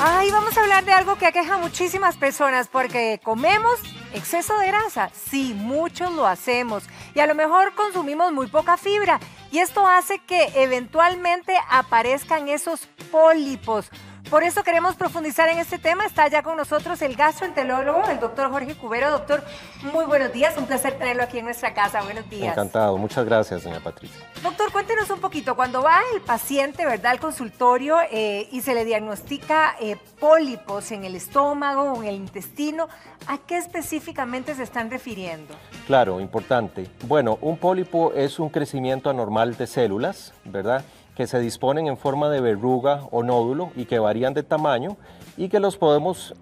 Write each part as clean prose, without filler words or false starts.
Ay, vamos a hablar de algo que aqueja a muchísimas personas porque comemos exceso de grasa. Sí, muchos lo hacemos y a lo mejor consumimos muy poca fibra y esto hace que eventualmente aparezcan esos pólipos. Por eso queremos profundizar en este tema. Está ya con nosotros el gastroenterólogo, el doctor Jorge Cubero. Doctor, muy buenos días. Un placer tenerlo aquí en nuestra casa. Buenos días. Encantado. Muchas gracias, doña Patricia. Doctor, cuéntenos un poquito. Cuando va el paciente, ¿verdad?, al consultorio y se le diagnostica pólipos en el estómago o en el intestino, ¿a qué específicamente se están refiriendo? Claro, importante. Bueno, un pólipo es un crecimiento anormal de células, ¿verdad?, que se disponen en forma de verruga o nódulo y que varían de tamaño y que los podemos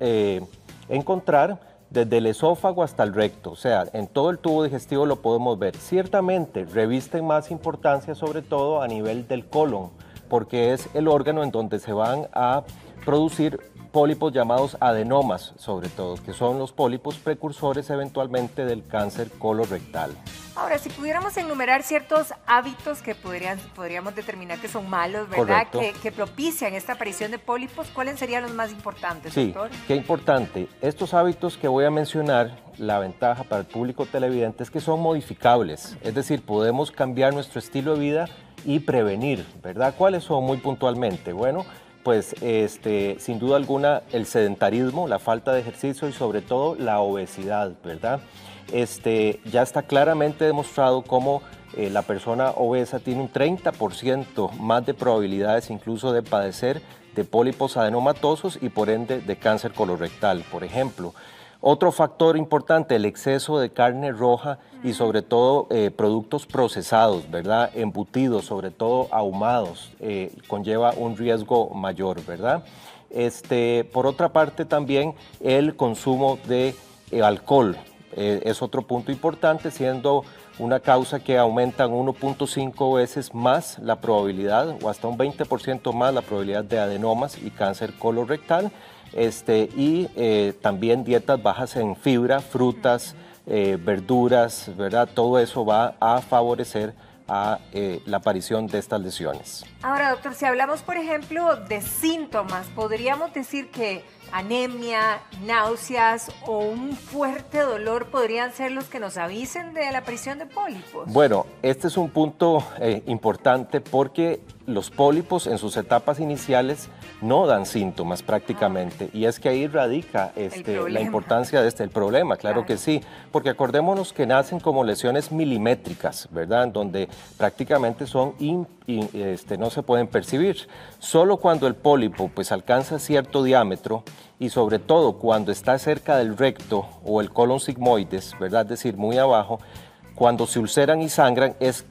encontrar desde el esófago hasta el recto, o sea, en todo el tubo digestivo lo podemos ver. Ciertamente revisten más importancia sobre todo a nivel del colon, porque es el órgano en donde se van a producir pólipos llamados adenomas, sobre todo, que son los pólipos precursores eventualmente del cáncer colorectal. Ahora, si pudiéramos enumerar ciertos hábitos que podríamos determinar que son malos, ¿verdad?, que propician esta aparición de pólipos, ¿cuáles serían los más importantes, doctor? Sí, qué importante. Estos hábitos que voy a mencionar, la ventaja para el público televidente es que son modificables, es decir, podemos cambiar nuestro estilo de vida y prevenir, ¿verdad? ¿Cuáles son muy puntualmente? Bueno, pues sin duda alguna el sedentarismo, la falta de ejercicio y sobre todo la obesidad, ¿verdad? Ya está claramente demostrado cómo la persona obesa tiene un 30% más de probabilidades incluso de padecer de pólipos adenomatosos y por ende de cáncer colorectal, por ejemplo. Otro factor importante, el exceso de carne roja y sobre todo productos procesados, ¿verdad? Embutidos, sobre todo ahumados, conlleva un riesgo mayor, ¿verdad? Por otra parte también el consumo de alcohol es otro punto importante, siendo una causa que aumenta en 1.5 veces más la probabilidad o hasta un 20% más la probabilidad de adenomas y cáncer colorectal. También dietas bajas en fibra, frutas, verduras, ¿verdad? Todo eso va a favorecer a la aparición de estas lesiones. Ahora, doctor, si hablamos, por ejemplo, de síntomas, ¿podríamos decir que anemia, náuseas o un fuerte dolor podrían ser los que nos avisen de la aparición de pólipos? Bueno, este es un punto importante porque los pólipos en sus etapas iniciales no dan síntomas prácticamente y es que ahí radica la importancia de el problema, claro que sí, porque acordémonos que nacen como lesiones milimétricas, ¿verdad?, en donde prácticamente son no se pueden percibir. Solo cuando el pólipo pues alcanza cierto diámetro y sobre todo cuando está cerca del recto o el colon sigmoides, ¿verdad?, es decir, muy abajo, cuando se ulceran y sangran es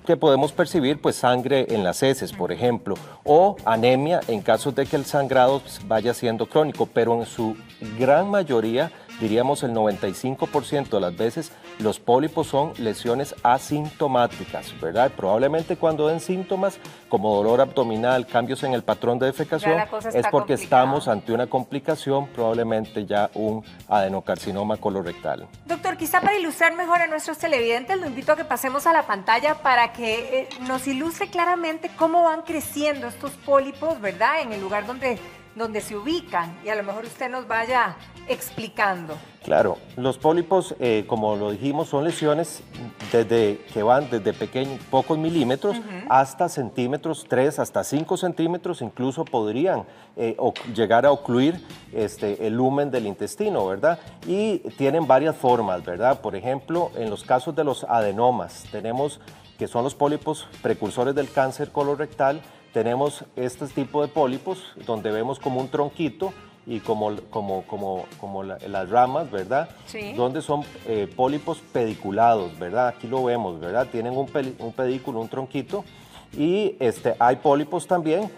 que podemos percibir pues sangre en las heces, por ejemplo, o anemia en caso de que el sangrado vaya siendo crónico, pero en su gran mayoría, diríamos el 95% de las veces, los pólipos son lesiones asintomáticas, ¿verdad? Probablemente cuando den síntomas como dolor abdominal, cambios en el patrón de defecación, es porque estamos ante una complicación, probablemente ya un adenocarcinoma colorectal. Doctor, quizá para ilustrar mejor a nuestros televidentes, lo invito a que pasemos a la pantalla para que nos ilustre claramente cómo van creciendo estos pólipos, ¿verdad?, en el lugar donde se ubican y a lo mejor usted nos vaya explicando. Claro, los pólipos, como lo dijimos, son lesiones que van desde pequeños, pocos milímetros, hasta centímetros, 3 hasta 5 centímetros, incluso podrían llegar a ocluir el lumen del intestino, ¿verdad? Y tienen varias formas, ¿verdad? Por ejemplo, en los casos de los adenomas, tenemos que son los pólipos precursores del cáncer colorectal. Tenemos este tipo de pólipos donde vemos como un tronquito y como las ramas, ¿verdad? Sí. Donde son pólipos pediculados, ¿verdad? Aquí lo vemos, ¿verdad? Tienen un pedículo, un tronquito. Y hay pólipos también,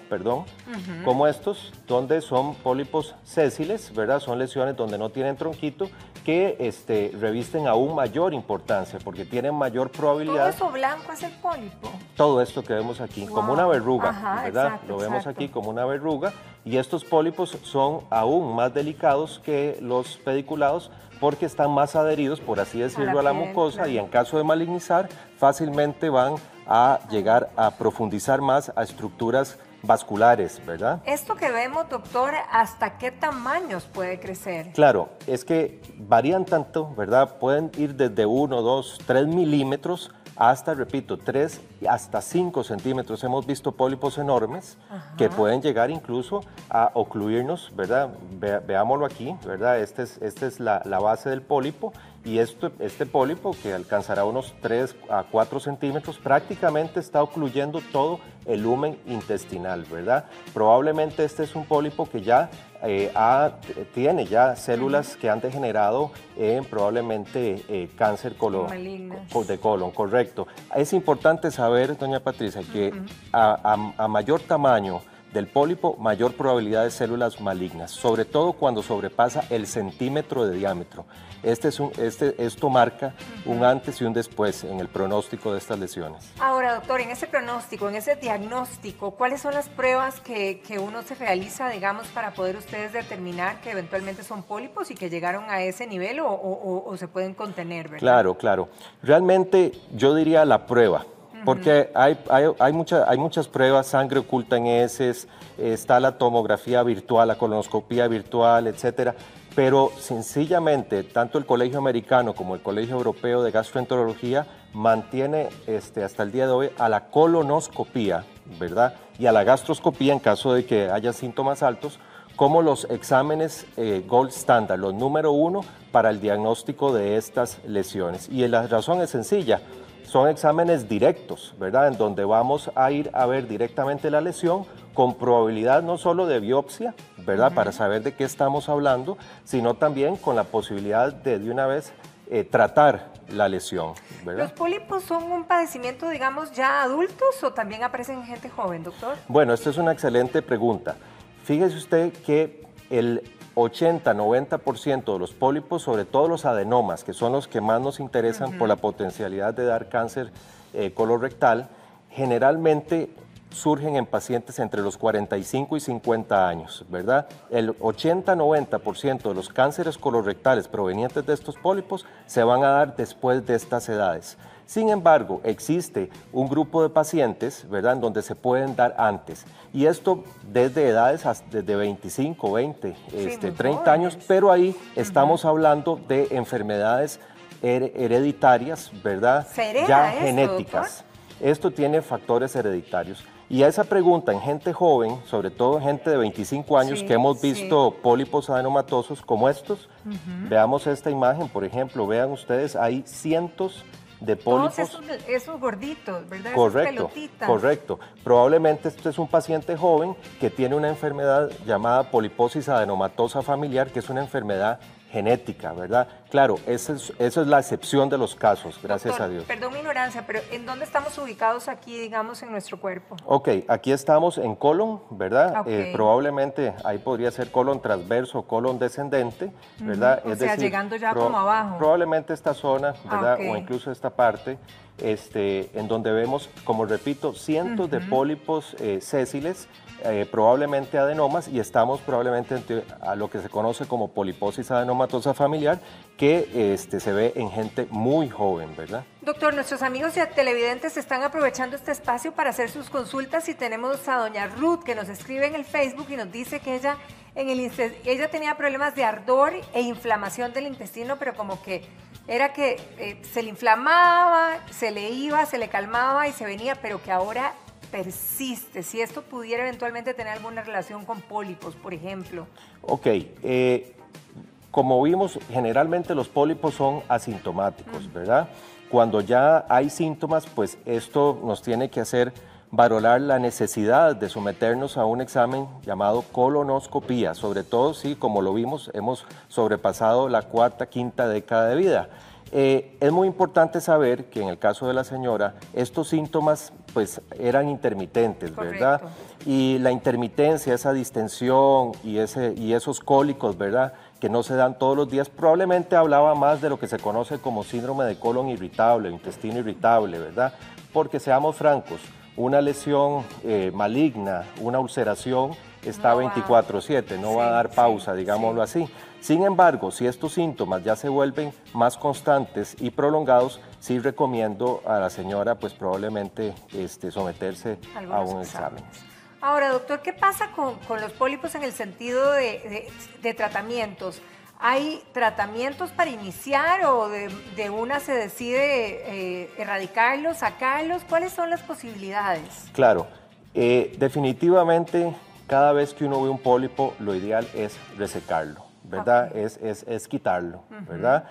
como estos, donde son pólipos sésiles, ¿verdad? Son lesiones donde no tienen tronquito, que revisten aún mayor importancia, porque tienen mayor probabilidad. ¿Todo eso blanco es el pólipo? Todo esto que vemos aquí, como una verruga, ¿verdad? Exacto, lo vemos aquí como una verruga, y estos pólipos son aún más delicados que los pediculados, porque están más adheridos, por así decirlo, a la mucosa, claro. Y en caso de malignizar, fácilmente van a llegar a profundizar más a estructuras vasculares, ¿verdad? Esto que vemos, doctor, ¿hasta qué tamaños puede crecer? Claro, es que varían tanto, ¿verdad? Pueden ir desde 1, 2, 3 milímetros hasta, repito, 3 hasta 5 centímetros. Hemos visto pólipos enormes que pueden llegar incluso a ocluirnos, ¿verdad? Veámoslo aquí, ¿verdad? Esta es la base del pólipo y este pólipo, que alcanzará unos 3 a 4 centímetros, prácticamente está ocluyendo todo el lumen intestinal, ¿verdad? Probablemente este es un pólipo que ya tiene ya células que han degenerado en probablemente cáncer de colon, correcto. Es importante saber, doña Patricia, que a mayor tamaño del pólipo, mayor probabilidad de células malignas, sobre todo cuando sobrepasa el centímetro de diámetro. Esto marca un antes y un después en el pronóstico de estas lesiones. Ahora, doctor, en ese pronóstico, en ese diagnóstico, ¿cuáles son las pruebas que uno se realiza, digamos, para poder ustedes determinar que eventualmente son pólipos y que llegaron a ese nivel o se pueden contener, ¿verdad? Claro, claro. Realmente yo diría la prueba. Porque hay muchas pruebas, sangre oculta en heces, está la tomografía virtual, la colonoscopía virtual, etcétera. Pero sencillamente, tanto el Colegio Americano como el Colegio Europeo de Gastroenterología mantiene hasta el día de hoy a la colonoscopía, ¿verdad? Y a la gastroscopía en caso de que haya síntomas altos, como los exámenes gold standard, los número 1 para el diagnóstico de estas lesiones. Y la razón es sencilla. Son exámenes directos, ¿verdad? En donde vamos a ir a ver directamente la lesión con probabilidad no solo de biopsia, ¿verdad? Para saber de qué estamos hablando, sino también con la posibilidad de una vez tratar la lesión, ¿verdad? ¿Los pólipos son un padecimiento, digamos, ya adultos o también aparecen en gente joven, doctor? Bueno, esta es una excelente pregunta. Fíjese usted que el 80-90% de los pólipos, sobre todo los adenomas, que son los que más nos interesan por la potencialidad de dar cáncer colorectal, generalmente surgen en pacientes entre los 45 y 50 años, ¿verdad? El 80-90% de los cánceres colorectales provenientes de estos pólipos se van a dar después de estas edades. Sin embargo, existe un grupo de pacientes, ¿verdad?, en donde se pueden dar antes. Y esto desde edades desde 25, 20, 30 años, pero ahí estamos hablando de enfermedades hereditarias, ¿verdad? Ya genéticas. Esto tiene factores hereditarios. Y a esa pregunta en gente joven, sobre todo en gente de 25 años, que hemos visto pólipos adenomatosos como estos, veamos esta imagen, por ejemplo, vean ustedes, hay cientos de pólipos. Todos esos gorditos, ¿verdad? Correcto, esas pelotitas. correcto. Probablemente este es un paciente joven que tiene una enfermedad llamada poliposis adenomatosa familiar, que es una enfermedad genética, ¿verdad? Claro, esa es la excepción de los casos, gracias Doctor, a Dios. Perdón mi ignorancia, pero ¿en dónde estamos ubicados aquí, digamos, en nuestro cuerpo? Ok, aquí estamos en colon, ¿verdad? Okay. Probablemente ahí podría ser colon transverso, colon descendente, ¿verdad? O sea, llegando ya como abajo. Probablemente esta zona, ¿verdad? Okay. O incluso esta parte, en donde vemos, como repito, cientos de pólipos sésiles, probablemente adenomas, y estamos probablemente a lo que se conoce como poliposis adenomatosa familiar, que se ve en gente muy joven, ¿verdad? Doctor, nuestros amigos y televidentes están aprovechando este espacio para hacer sus consultas y tenemos a doña Ruth que nos escribe en el Facebook y nos dice que ella tenía problemas de ardor e inflamación del intestino, pero como que era que se le inflamaba, se le iba, se le calmaba y se venía, pero que ahora persiste. Si esto pudiera eventualmente tener alguna relación con pólipos, por ejemplo. Ok, como vimos, generalmente los pólipos son asintomáticos, ¿verdad? Cuando ya hay síntomas, pues esto nos tiene que hacer valorar la necesidad de someternos a un examen llamado colonoscopía, sobre todo si, como lo vimos, hemos sobrepasado la cuarta, quinta década de vida. Es muy importante saber que en el caso de la señora, estos síntomas pues eran intermitentes, ¿verdad? Correcto. Y la intermitencia, esa distensión y esos cólicos, ¿verdad?, que no se dan todos los días, probablemente hablaba más de lo que se conoce como síndrome de colon irritable, intestino irritable, ¿verdad? Porque seamos francos, una lesión maligna, una ulceración, está 24/7, no va a dar pausa, digámoslo así. Sin embargo, si estos síntomas ya se vuelven más constantes y prolongados, sí recomiendo a la señora pues probablemente someterse a un examen. Ahora, doctor, ¿qué pasa con los pólipos en el sentido de tratamientos? ¿Hay tratamientos para iniciar o de una se decide erradicarlos, sacarlos? ¿Cuáles son las posibilidades? Claro, definitivamente cada vez que uno ve un pólipo, lo ideal es resecarlo, ¿verdad? Okay. Es quitarlo, ¿verdad?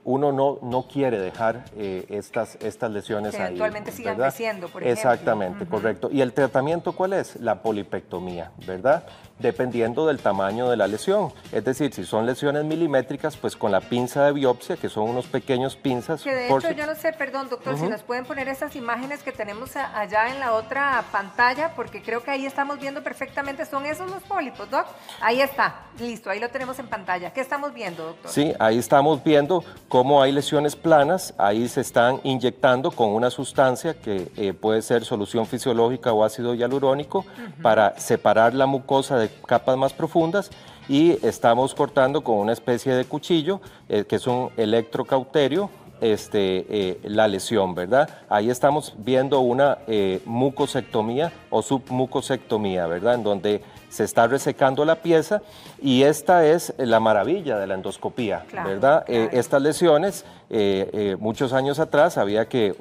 Uno no quiere dejar estas lesiones que ahí. Eventualmente sigan ¿verdad? creciendo, por ejemplo. Exactamente, correcto. ¿Y el tratamiento cuál es? La polipectomía, ¿verdad? Dependiendo del tamaño de la lesión. Es decir, si son lesiones milimétricas, pues con la pinza de biopsia, que son unos pequeños pinzas. Que de hecho, yo no sé, perdón, doctor, si nos pueden poner esas imágenes que tenemos allá en la otra pantalla, porque creo que ahí estamos viendo perfectamente, ¿son esos los pólipos, doc? Ahí está, listo, ahí lo tenemos en pantalla. ¿Qué estamos viendo, doctor? Sí, ahí estamos viendo cómo hay lesiones planas, ahí se están inyectando con una sustancia que puede ser solución fisiológica o ácido hialurónico para separar la mucosa de capas más profundas, y estamos cortando con una especie de cuchillo, que es un electrocauterio, la lesión, ¿verdad? Ahí estamos viendo una mucosectomía o submucosectomía, ¿verdad? En donde se está resecando la pieza, y esta es la maravilla de la endoscopía, claro, ¿verdad? Claro. Estas lesiones, muchos años atrás había que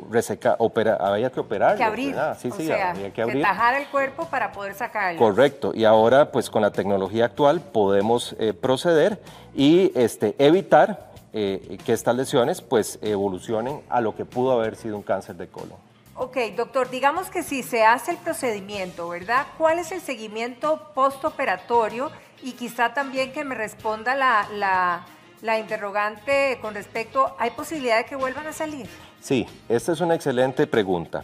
operar. Que abrir, sí, había que abrir. Que tajar el cuerpo para poder sacarlo. Correcto, y ahora pues con la tecnología actual podemos proceder y evitar que estas lesiones pues evolucionen a lo que pudo haber sido un cáncer de colon. Ok, doctor, digamos que si se hace el procedimiento, ¿verdad? ¿Cuál es el seguimiento postoperatorio? Y quizá también que me responda la interrogante con respecto, ¿hay posibilidad de que vuelvan a salir? Sí, esta es una excelente pregunta.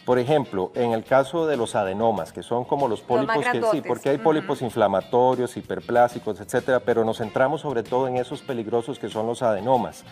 Por ejemplo, en el caso de los adenomas, que son como los pólipos, sí, porque hay pólipos inflamatorios, hiperplásicos, etcétera, pero nos centramos sobre todo en esos peligrosos que son los adenomas.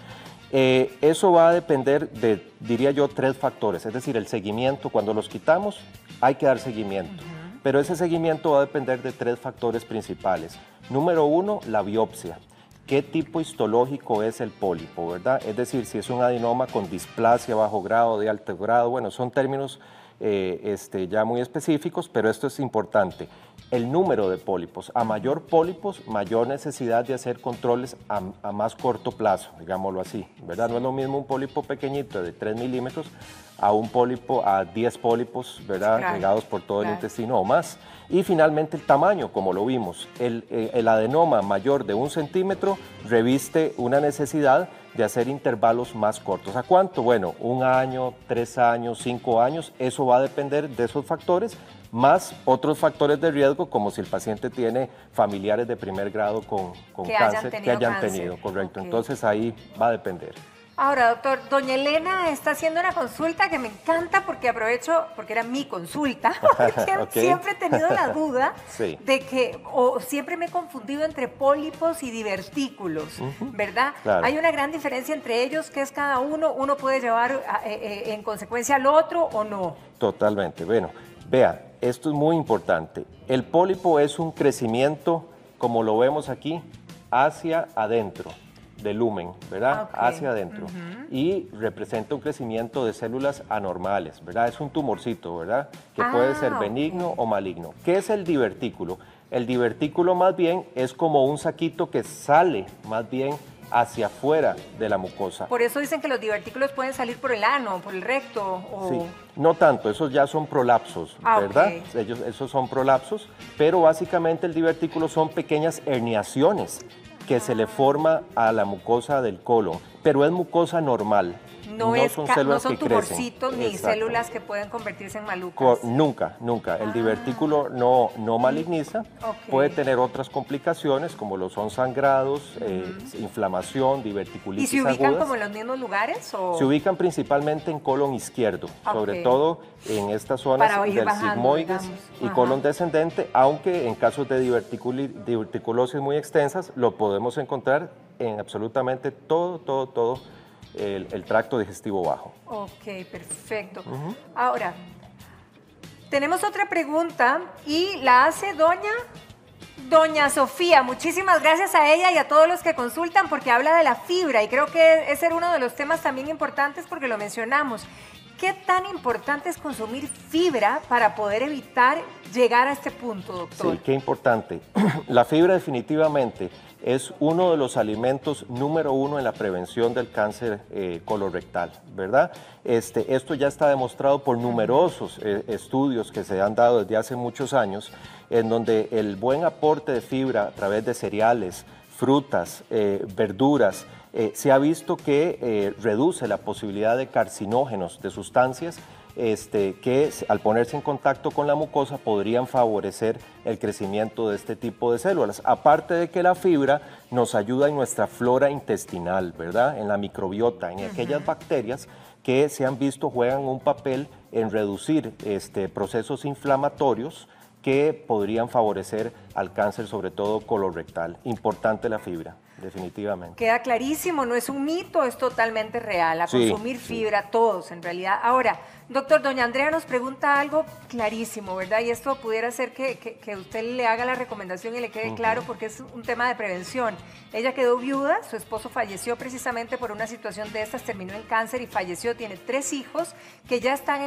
Eso va a depender de, diría yo, 3 factores, es decir, el seguimiento. Cuando los quitamos, hay que dar seguimiento, pero ese seguimiento va a depender de 3 factores principales. Número 1, la biopsia. ¿Qué tipo histológico es el pólipo, verdad? Es decir, si es un adenoma con displasia bajo grado, de alto grado, bueno, son términos ya muy específicos, pero esto es importante. El número de pólipos. A mayor pólipos, mayor necesidad de hacer controles a más corto plazo, digámoslo así, ¿verdad? No es lo mismo un pólipo pequeñito de 3 milímetros a un pólipo, a 10 pólipos, ¿verdad? Claro, regados por todo el intestino o más. Y finalmente el tamaño, como lo vimos. El adenoma mayor de 1 centímetro reviste una necesidad de hacer intervalos más cortos. ¿A cuánto? Bueno, 1 año, 3 años, 5 años, eso va a depender de esos factores, más otros factores de riesgo, como si el paciente tiene familiares de primer grado con cáncer, que hayan tenido, correcto. Okay. Entonces ahí va a depender. Ahora, doctor, doña Elena está haciendo una consulta que me encanta porque aprovecho, porque era mi consulta, porque siempre he tenido la duda de que, o siempre me he confundido entre pólipos y divertículos, ¿verdad? Claro. Hay una gran diferencia entre ellos, que es cada uno puede llevar en consecuencia al otro o no. Totalmente, bueno, vea, esto es muy importante. El pólipo es un crecimiento, como lo vemos aquí, hacia adentro del lumen, ¿verdad? Hacia adentro. Y representa un crecimiento de células anormales, ¿verdad? Es un tumorcito, ¿verdad? Que puede ser benigno o maligno. ¿Qué es el divertículo? El divertículo más bien es como un saquito que sale más bien hacia afuera de la mucosa. Por eso dicen que los divertículos pueden salir por el ano, por el recto. O... Sí, no tanto, esos ya son prolapsos, ¿verdad? Esos son prolapsos, pero básicamente el divertículo son pequeñas herniaciones que se le forma a la mucosa del colon, pero es mucosa normal. No son tumorcitos ni células que pueden convertirse en malucas. Nunca. El divertículo no maligniza. Puede tener otras complicaciones como lo son sangrados, inflamación, diverticulitis agudas. ¿Y se ubican agudas. como en los mismos lugares? ¿O? Se ubican principalmente en colon izquierdo, sobre todo en estas zonas del sigmoides y colon descendente, aunque en casos de diverticulosis muy extensas lo podemos encontrar en absolutamente todo el tracto digestivo bajo. Ok, perfecto. Ahora, tenemos otra pregunta y la hace doña Sofía. Muchísimas gracias a ella y a todos los que consultan porque habla de la fibra y creo que ese era uno de los temas también importantes porque lo mencionamos. ¿qué tan importante es consumir fibra para poder evitar llegar a este punto, doctor? Sí, qué importante. La fibra definitivamente es uno de los alimentos número uno en la prevención del cáncer colorectal, ¿verdad? Esto ya está demostrado por numerosos estudios que se han dado desde hace muchos años, en donde el buen aporte de fibra a través de cereales, frutas, verduras, se ha visto que reduce la posibilidad de carcinógenos, de sustancias que al ponerse en contacto con la mucosa podrían favorecer el crecimiento de este tipo de células. Aparte de que la fibra nos ayuda en nuestra flora intestinal, ¿verdad? En la microbiota, en aquellas bacterias que se han visto juegan un papel en reducir procesos inflamatorios que podrían favorecer al cáncer, sobre todo colorectal. Importante la fibra, definitivamente. Queda clarísimo, no es un mito, es totalmente real, a consumir fibra todos en realidad. Ahora, doctor, doña Andrea nos pregunta algo clarísimo, ¿verdad? Y esto pudiera ser que usted le haga la recomendación y le quede claro porque es un tema de prevención. Ella quedó viuda, su esposo falleció precisamente por una situación de estas, terminó en cáncer y falleció, tiene 3 hijos que ya están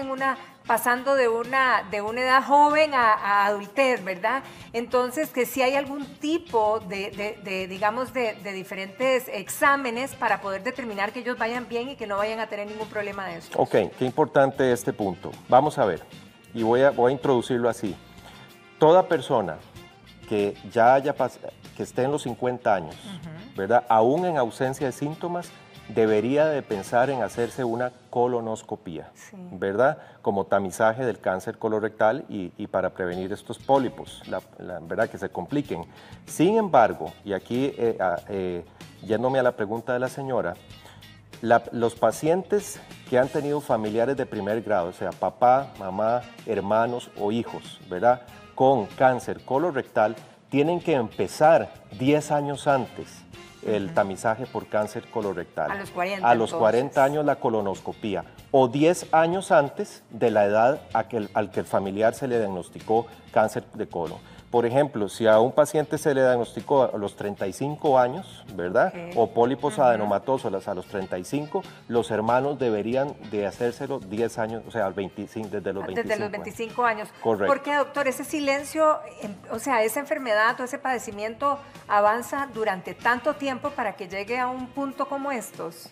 pasando de una edad joven a adultez, ¿verdad? Entonces, que si hay algún tipo de diferentes exámenes para poder determinar que ellos vayan bien y que no vayan a tener ningún problema de eso. Ok, qué importante este punto. Vamos a ver, y voy a introducirlo así. Toda persona que que esté en los 50 años, ¿verdad? Aún en ausencia de síntomas, debería de pensar en hacerse una colonoscopía, ¿verdad? Como tamizaje del cáncer colorectal y para prevenir estos pólipos, ¿verdad? Que se compliquen. Sin embargo, y aquí yéndome a la pregunta de la señora, los pacientes que han tenido familiares de primer grado, o sea, papá, mamá, hermanos o hijos, ¿verdad? Con cáncer colorectal, tienen que empezar 10 años antes el tamizaje por cáncer colorectal. A los 40. A los 40 años la colonoscopía. O 10 años antes de la edad al que el familiar se le diagnosticó cáncer de colon. Por ejemplo, si a un paciente se le diagnosticó a los 35 años, ¿verdad? O pólipos adenomatosos a los 35, los hermanos deberían de hacérselo 10 años, o sea, desde los 25 años. Correcto. Porque, doctor, ese silencio, o sea, esa enfermedad o ese padecimiento avanza durante tanto tiempo para que llegue a un punto como estos.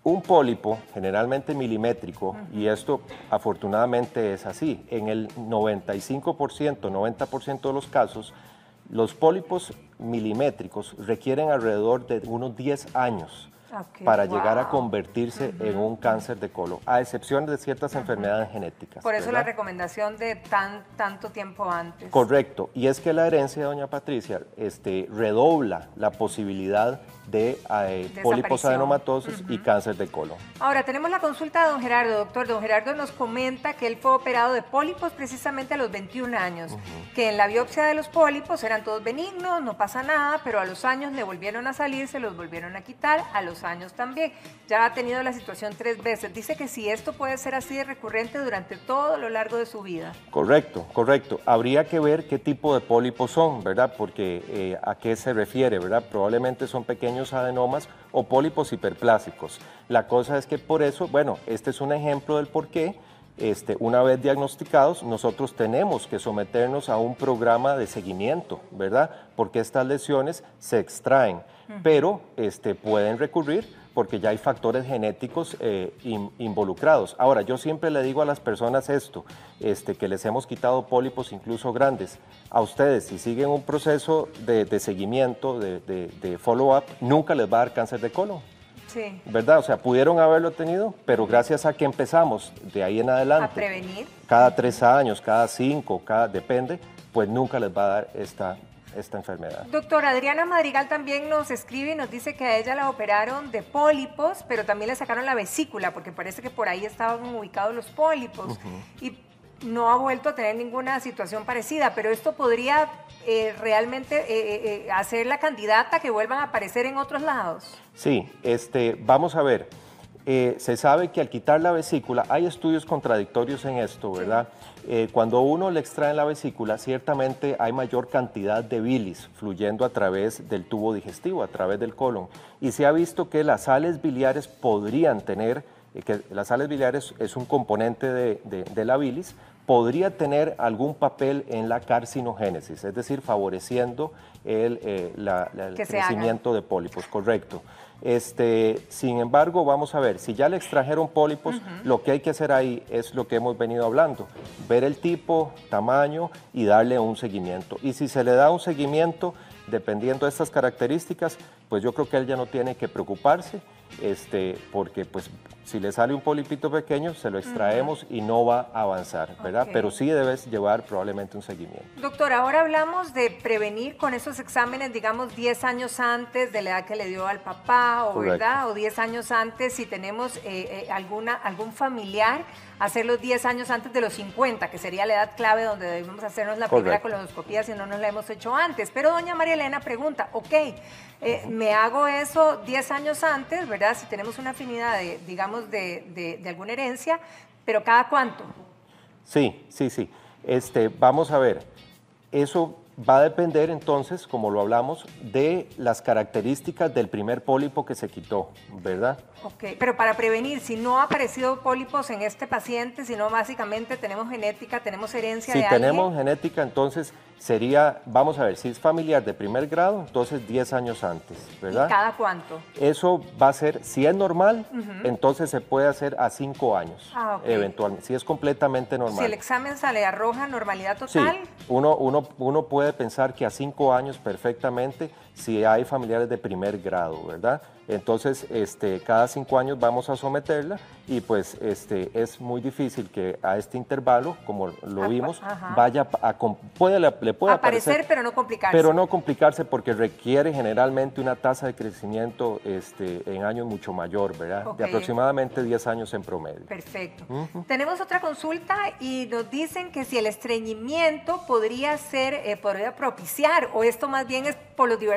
Un pólipo, generalmente milimétrico, y esto afortunadamente es así, en el 95%, 90% de los casos, los pólipos milimétricos requieren alrededor de unos 10 años para llegar a convertirse en un cáncer de colon, a excepción de ciertas enfermedades genéticas. Por eso ¿verdad? la recomendación de tanto tiempo antes. Correcto, y es que la herencia, doña Patricia, redobla la posibilidad de pólipos adenomatosos y cáncer de colon. Ahora, tenemos la consulta de don Gerardo, doctor. Don Gerardo nos comenta que él fue operado de pólipos precisamente a los 21 años, que en la biopsia de los pólipos eran todos benignos, no pasa nada, pero a los años le volvieron a salir, se los volvieron a quitar, a los años también. Ya ha tenido la situación 3 veces. Dice que si esto puede ser así de recurrente durante todo lo largo de su vida. Correcto, correcto. Habría que ver qué tipo de pólipos son, ¿verdad? Porque a qué se refiere, ¿verdad? Probablemente son pequeños adenomas o pólipos hiperplásicos. La cosa es que por eso, bueno, este es un ejemplo del por qué, una vez diagnosticados, nosotros tenemos que someternos a un programa de seguimiento, ¿verdad? Porque estas lesiones se extraen, pero pueden recurrir porque ya hay factores genéticos involucrados. Ahora, yo siempre le digo a las personas esto, que les hemos quitado pólipos incluso grandes. A ustedes, si siguen un proceso de seguimiento, de follow-up, nunca les va a dar cáncer de colon. Sí. ¿Verdad? O sea, pudieron haberlo tenido, pero gracias a que empezamos de ahí en adelante. A prevenir. Cada 3 años, cada 5, depende, pues nunca les va a dar esta enfermedad. Doctora, Adriana Madrigal también nos escribe y nos dice que a ella la operaron de pólipos, pero también le sacaron la vesícula, porque parece que por ahí estaban ubicados los pólipos. Y no ha vuelto a tener ninguna situación parecida, pero esto podría realmente hacer la candidata que vuelvan a aparecer en otros lados. Sí, vamos a ver. Se sabe que al quitar la vesícula, hay estudios contradictorios en esto, ¿verdad? Cuando uno le extrae la vesícula, ciertamente hay mayor cantidad de bilis fluyendo a través del tubo digestivo, a través del colon. Y se ha visto que las sales biliares podrían tener que las sales biliares es un componente de la bilis, podría tener algún papel en la carcinogénesis, es decir, favoreciendo el crecimiento de pólipos, correcto. Sin embargo, vamos a ver, si ya le extrajeron pólipos, lo que hay que hacer ahí es lo que hemos venido hablando, ver el tipo, tamaño y darle un seguimiento. Y si se le da un seguimiento, dependiendo de estas características, pues yo creo que él ya no tiene que preocuparse, porque pues si le sale un polipito pequeño, se lo extraemos y no va a avanzar, ¿verdad? Okay. Pero sí debes llevar probablemente un seguimiento. Doctor, ahora hablamos de prevenir con esos exámenes, digamos, 10 años antes de la edad que le dio al papá, o Correcto. ¿verdad? O 10 años antes, si tenemos algún familiar, hacerlo 10 años antes de los 50, que sería la edad clave donde debemos hacernos la primera colonoscopía si no nos la hemos hecho antes. Pero doña María Elena pregunta, ok, me hago eso 10 años antes, ¿verdad? Si tenemos una afinidad, digamos, de alguna herencia, pero ¿cada cuánto? Sí. Vamos a ver, eso va a depender entonces, como lo hablamos, de las características del primer pólipo que se quitó, ¿verdad? Ok, pero para prevenir, si no ha aparecido pólipos en este paciente, sino básicamente tenemos genética, tenemos herencia de Si alguien. tenemos genética, entonces sería, vamos a ver, si es familiar de primer grado, entonces 10 años antes, ¿verdad? ¿Y cada cuánto? Eso va a ser, si es normal, entonces se puede hacer a 5 años, eventualmente, si es completamente normal. Si el examen sale arroja normalidad total. Sí, uno puede pensar que a 5 años perfectamente, si hay familiares de primer grado, ¿verdad? Entonces, cada 5 años vamos a someterla y pues es muy difícil que a este intervalo, como lo vimos, vaya le puede aparecer, pero no complicarse. Pero no complicarse porque requiere generalmente una tasa de crecimiento en años mucho mayor, ¿verdad? Okay. De aproximadamente 10 años en promedio. Perfecto. Tenemos otra consulta y nos dicen que si el estreñimiento podría propiciar, o esto más bien es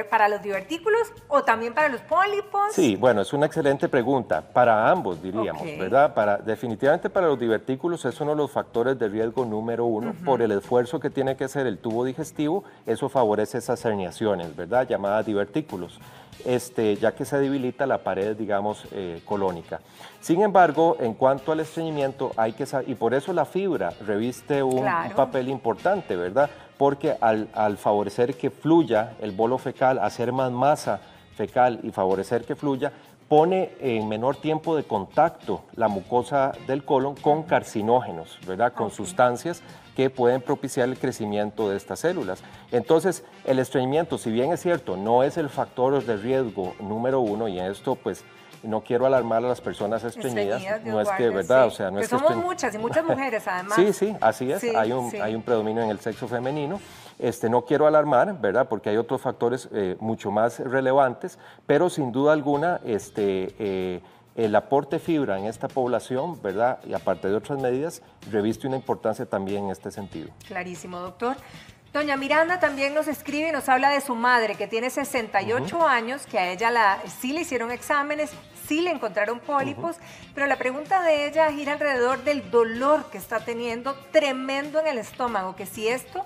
para los divertículos o también para los pólipos. Sí, bueno, es una excelente pregunta. Para ambos, diríamos, ¿verdad? Definitivamente para los divertículos es uno de los factores de riesgo número 1 por el esfuerzo que tiene que hacer el tubo digestivo. Eso favorece esas herniaciones, ¿verdad? Llamadas divertículos, ya que se debilita la pared, digamos, colónica. Sin embargo, en cuanto al estreñimiento, hay que saber, y por eso la fibra reviste un papel importante, ¿verdad? Porque al favorecer que fluya el bolo fecal, hacer más masa fecal y favorecer que fluya, pone en menor tiempo de contacto la mucosa del colon con carcinógenos, ¿verdad? Con sustancias que pueden propiciar el crecimiento de estas células. Entonces, el estreñimiento, si bien es cierto, no es el factor de riesgo número 1, y en esto, pues, no quiero alarmar a las personas estreñidas, no es que, ¿verdad? Sí. O sea, no que es que somos muchas y muchas mujeres, además. Sí, así es, hay un predominio en el sexo femenino. No quiero alarmar, ¿verdad? Porque hay otros factores mucho más relevantes, pero sin duda alguna, el aporte de fibra en esta población, ¿verdad? Y aparte de otras medidas, reviste una importancia también en este sentido. Clarísimo, doctor. Doña Miranda también nos escribe y nos habla de su madre, que tiene 68 años, que a ella sí le hicieron exámenes, sí le encontraron pólipos, pero la pregunta de ella gira alrededor del dolor que está teniendo tremendo en el estómago, que si esto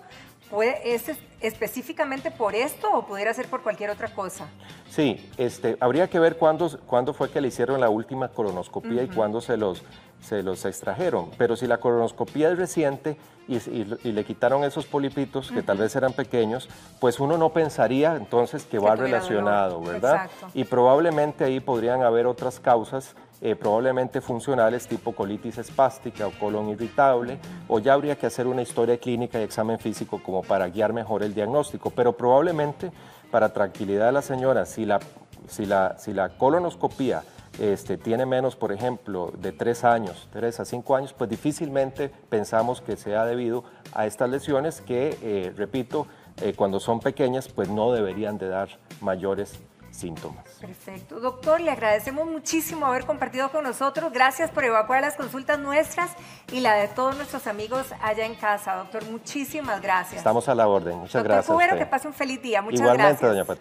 ¿es específicamente por esto o pudiera ser por cualquier otra cosa? Sí, habría que ver cuándo fue que le hicieron la última colonoscopía y cuándo se los extrajeron. Pero si la colonoscopía es reciente y le quitaron esos polipitos, que tal vez eran pequeños, pues uno no pensaría entonces que va relacionado, ¿verdad? Exacto. Y probablemente ahí podrían haber otras causas, probablemente funcionales, tipo colitis espástica o colon irritable, o ya habría que hacer una historia clínica y examen físico como para guiar mejor el diagnóstico, pero probablemente, para tranquilidad de la señora, si la colonoscopía tiene menos, por ejemplo, de 3 a 5 años, pues difícilmente pensamos que sea debido a estas lesiones que, repito, cuando son pequeñas, pues no deberían de dar mayores síntomas. Perfecto. Doctor, le agradecemos muchísimo haber compartido con nosotros. Gracias por evacuar las consultas nuestras y la de todos nuestros amigos allá en casa. Doctor, muchísimas gracias. Estamos a la orden. Muchas gracias. Doctor Cubero, que pase un feliz día. Muchas gracias. Igualmente, gracias. doña Patricia.